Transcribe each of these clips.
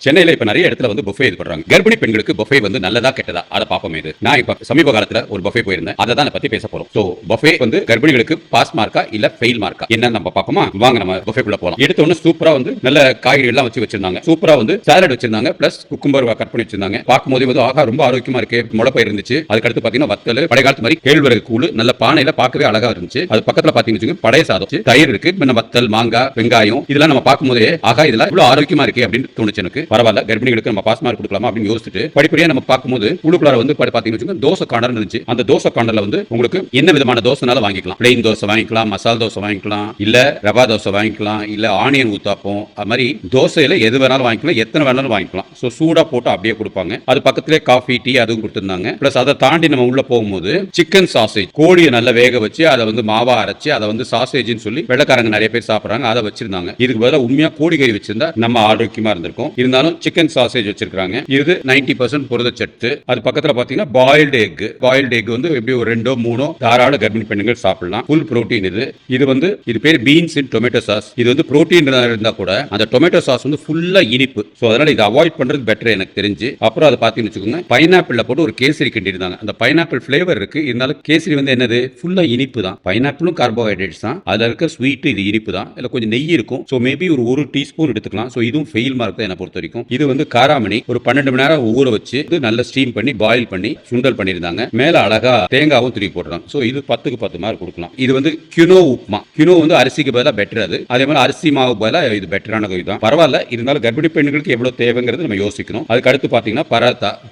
சென்னையில இப்ப நிறைய இடத்துல வந்து புஃபே இது பண்றாங்க. கர்ப்பிணி பெண்களுக்கு புஃபே வந்து நல்லதா கெட்டதா அத பாப்போம். இது நான் இப்ப சமீப காலத்துல ஒரு புஃபே போயிருந்தேன். அத தான் பத்தி பேச போறோம். சோ புஃபே வந்து கர்ப்பிணிகளுக்கு பாஸ் மார்க்கா இல்ல ஃபெயில் மார்க்கா என்ன நம்ம பாப்போமா? வாங்க நம்ம புஃபேக்குள்ள போலாம். எடுத்த உடனே சூப்பரா வந்து நல்ல காய்கறி எல்லாம் வச்சிருந்தாங்க. சூப்பரா வந்து சாலட் வச்சிருந்தாங்க. பிளஸ் குக்கும்பர் கட் பண்ணி வச்சிருந்தாங்க. பாக்கும்போது வந்து ஆகா ரொம்ப ஆரோக்கியமா இருக்கு. முளைப்பயிர் இருந்துச்சு. அதுக்கு அடுத்து பாத்தீங்கன்னா வத்தல், பழைய காலத்து மாதிரி கேழ்வரகு கூழ் நல்ல பானையில பார்க்கவே அழகா இருந்துச்சு. அது பக்கத்துல பாத்தீங்கன்னா பழைய சாதம், தயிர் இருக்கு, வத்தல், மாங்காய், வெங்காயம் இதெல்லாம் நம்ம பார்க்கும்போதே ஆகா இதெல்லாம் இவ்வளவு ஆரோக்கியமா இருக்கு அப்படின்னு தோணுச்சு எனக்கு. பரவாயில்ல கர்ப்பிணிகளுக்கு நம்ம பாஸ் மார்க் கொடுக்கலாமா அப்படின்னு யோசிச்சுட்டு படிப்படியா நம்ம பார்க்கும்போது உள்ளுக்குள்ளார வந்து பாத்தீங்கன்னா தோசை கார்னர் இருந்துச்சு. அந்த தோசை கார்னர்ல வந்து உங்களுக்கு என்ன விதமான தோசைனாலும் வாங்கிக்கலாம். பிளெயின் தோசை வாங்கிக்கலாம், மசால் தோசை வாங்கிக்கலாம், இல்ல ரவா தோசை வாங்கிக்கலாம், இல்ல ஆனியன் ஊத்தாப்பம், அது மாதிரி தோசையில எது வேணாலும் வாங்கிக்கலாம், எத்தனை வேணாலும் வாங்கிக்கலாம். சோ சூடா போட்டு அப்படியே கொடுப்பாங்க. அது பக்கத்திலே காஃபி, டீ அதுவும் கொடுத்திருந்தாங்க. பிளஸ் அதை தாண்டி நம்ம உள்ள போகும்போது சிக்கன் சாசேஜ், கோழியை நல்லா வேக வச்சு அதை வந்து மாவா அரைச்சு அதை வந்து சாசேஜ்னு சொல்லி வெள்ளக்காரங்க நிறைய பேர் சாப்பிடுறாங்க. அதை வச்சிருந்தாங்க. இதுக்கு பதிலா உண்மையா கோழி கறி வச்சிருந்தா நம்ம ஆரோக்கியமா இருந்திருக்கும். இருந்தாலும் சிக்கன் சாசேஜ் வச்சிருக்காங்க. இது 90% புரதச்சத்து. அது பக்கத்துல பாத்தீங்கன்னா பாயில்டு எக். பாயில்டு எக் வந்து எப்படி ஒரு 2-3 தாராள கர்ப்பிணி பெண்கள் சாப்பிடலாம். ஃபுல் புரோட்டீன் இது. இது பேர் பீன்ஸ் இன் டொமேட்டோ சாஸ். இது வந்து புரோட்டீன் இருந்தா கூட அந்த டொமேட்டோ சாஸ் வந்து ஃபுல்லா இனிப்பு. சோ அதனால இதை அவாய்ட் பண்றது பெட்டர் எனக்கு தெரிஞ்சு. அப்புறம் அதை பாத்தீங்கன்னு வச்சுக்கோங்க, பைனாப்பிள்ல போட்டு ஒரு கேசரி கிண்டிருந்தாங்க. அந்த பைனாப்பிள் ஃபிளேவர் இருக்கு. இருந்தாலும் கேசரி வந்து என்னது ஃபுல்லா இனிப்பு தான். பைனாப்பிளும் கார்போஹைட்ரேட்ஸ் தான். அதுல இருக்க ஸ்வீட் இது இனிப்பு தான். இதுல கொஞ்சம் நெய் இருக்கும். சோ மேபி ஒரு டீஸ்பூன் எடுத்துக்கலாம். சோ இதுவும் ஃபெயில் மார்க் தான் என்ன பொறுத்த வரைக்கும். இது வந்து காராமணி ஒரு 12 மணி நேரம் ஊற வச்சு நல்ல ஸ்டீம் பண்ணி பாயில் பண்ணி சுண்டல் பண்ணிருந்தாங்க. மேல அழகா தேங்காவும் துருவி போடுறாங்க. சோ இது 10க்கு 10 மார்க் கொடுக்கலாம். இது வந்து கினோ உப்மா. கினோ வந்து அரிசிக்கு பதிலா பெட்டர். அதே மாதிரி அரிசி மாவு பதிலா இது பெட்டரான இதுதான். பரவாயில்ல. இருந்தாலும் கர்ப்பிணி பெண்களுக்கு எவ்வளவு தேவைங்கிறது நம்ம யோசிக்கணும். அதுக்கு அடுத்து பாத்தீங்கன்னா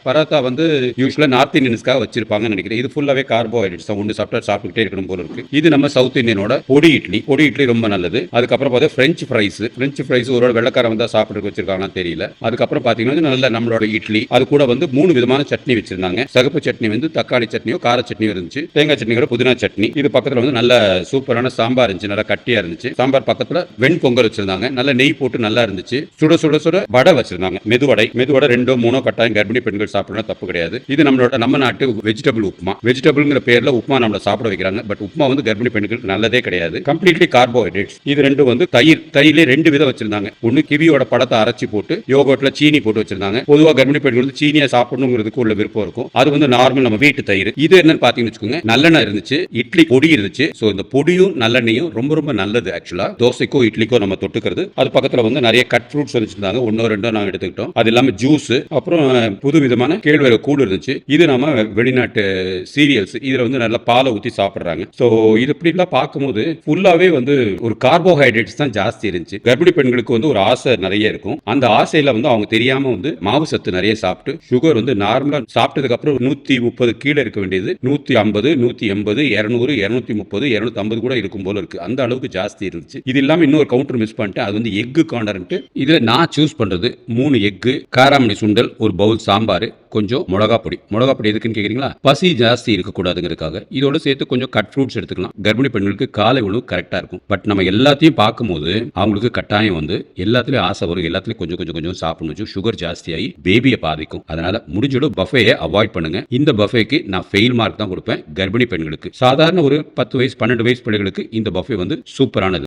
பராத்தா வந்து யூஸ்வலா நார்த் இந்தியன்ஸ்க்காக வச்சிருப்பாங்கன்னு நினைக்கிறேன். இது ஃபுல்லாவே கார்போஹைட்ரேட்ஸ் தான். ஒன்று சாப்பிட்டுக்கிட்டே இருக்கணும் போல இருக்கு. இது நம்ம சவுத் இந்தியனோட பொடி இட்லி ரொம்ப நல்லது. அதுக்கப்புறம் பார்த்தா பிரெஞ்சு ஃப்ரைஸ் ஒரு வெள்ளக்காரன் வந்தா சாப்பிட்டு வச்சிருக்காங்கன்னு தெரியல. அதுக்கப்புறம் பாத்தீங்கன்னா நல்ல நம்மளோட இட்லி. அது கூட வந்து 3 விதமான சட்னி வச்சிருந்தாங்க. சகப்பு சட்னி வந்து தக்காளி சட்னியோ கார சட்னியோ இருந்துச்சு. தேங்காய் சட்னி கூட புதினா சட்னி. இது பக்கத்துல வந்து நல்ல சூப்பரான சாம்பார் இருந்துச்சு. நல்லா கட்டியா இருந்துச்சு. சாம்பார் பக்கத்துல வெண்பொங்கல் வச்சிருந்தாங்க. நல்ல நெய் போட்டு நல்லா இருந்துச்சு. சுட வடை வச்சிருந்தாங்க. மெதுவடை 2-3 கட்டாயம் கர்ப்பிணி பெண்கள் சாப்பிடணும், தப்பு கிடையாது. இது நம்ம நாட்டு வெஜிடபிள் உப்மா. வெஜிடபிள்ங்கிற பேர்ல உப்மா நம்மள சாப்பிட வைக்கிறாங்க. பட் உப்மா வந்து கர்ப்பிணி பெண்களுக்கு நல்லதே கிடையாது. Completely carbohydrates. இது ரெண்டும் வந்து தயிர்ல 2 விதம் வச்சிருந்தாங்க. ஒன்னு கிவியோட பழத்தை அரைச்சி போட்டு யோகர்ட்ல சீனி போட்டு வச்சிருந்தாங்க. பொதுவா கர்ப்பிணி பெண்கள் வந்து சீனியை சாப்பிடணுங்கிறதுக்கு உள்ள விருப்பம் இருக்கும். அது வந்து நார்மல் நம்ம வீட்டு தயிர். இது என்னன்னு பாத்தீங்கன்னு வச்சுக்கோங்க, நல்லெண்ணெய் இருந்துச்சு, இட்லி பொடி இருந்துச்சு. சோ இந்த பொடியும் நல்லெண்ணையும் ரொம்ப நல்லது. ஆக்சுவலா தோசைக்கோ இட்லிக்கோ நம்ம தொட்டுக்கிறது. அது பக்கத்துல வந்து நிறைய கட் ஃப்ரூட்ஸ் வச்சிருந்தாங்க. 1-2 நாங்க எடுத்துக்கிட்டோம். அது இல்லாம ஜூஸ், அப்புறம் புது விதமான கேழ்வரகு கூழ் இருந்துச்சு. இது நம்ம வெளிநாட்டு சீரியல்ஸ். இதுல வந்து நல்ல பாலை ஊத்தி சாப்பிடுறாங்க. சோ இது இப்படிலாம் பார்க்கும்போது ஃபுல்லாவே வந்து ஒரு கார்போஹைட்ரேட்ஸ் தான் ஜாஸ்தி இருந்துச்சு. கர்ப்பிணி பெண்களுக்கு வந்து ஒரு ஆசை நிறைய இருக்கும். அந்த ஆசையில வந்து அவங்க தெரியாம வந்து மாவு சத்து நிறைய சாப்பிட்டு சுகர் வந்து நார்மலா சாப்பிட்டதுக்கு அப்புறம் 130 கீழே இருக்க வேண்டியது 150, 180, 200, 230, 250 கூட இருக்கும் போல இருக்கு. அந்த அளவுக்கு ஜாஸ்தி இருந்துச்சு. இது இல்லாம இன்னொரு கவுண்டர் மிஸ் பண்ணிட்டேன். அது வந்து எக் கார்னர்ன்ட்டு. இதுல நான் சூஸ் பண்றது 3 எக், காராமணி சுண்டல், ஒரு பவுல் சாம்பார், கொஞ்சம் மிளகா பொடி எதுக்குன்னு கேக்குறீங்களா? பசி ஜாஸ்தி இருக்கக்கூடாதுங்கிறதுக்காக. இதோட சேர்த்து கொஞ்சம் கட் ஃப்ரூட்ஸ் எடுத்துக்கலாம். கர்ப்பிணி பெண்களுக்கு காலை உணவு கரெக்டா இருக்கும். பட் நம்ம எல்லாத்தையும் பார்க்கும்போது அவங்களுக்கு கட்டாயம் வந்து எல்லாத்துலயும் ஆசை வரும். எல்லாத்துலயும் கொஞ்சம் சாப்பிடணும். சுகர் ஜாஸ்தியாகி பேபியை பாதிக்கும். அதனால முடிஞ்சோட பஃபேயை அவாய்ட் பண்ணுங்க. இந்த பஃபேக்கு நான் ஃபெயில் மார்க் தான் கொடுப்பேன் கர்ப்பிணி பெண்களுக்கு. சாதாரண ஒரு 10 வயசு 12 வயசு பிள்ளைகளுக்கு இந்த பஃபே வந்து சூப்பரானது.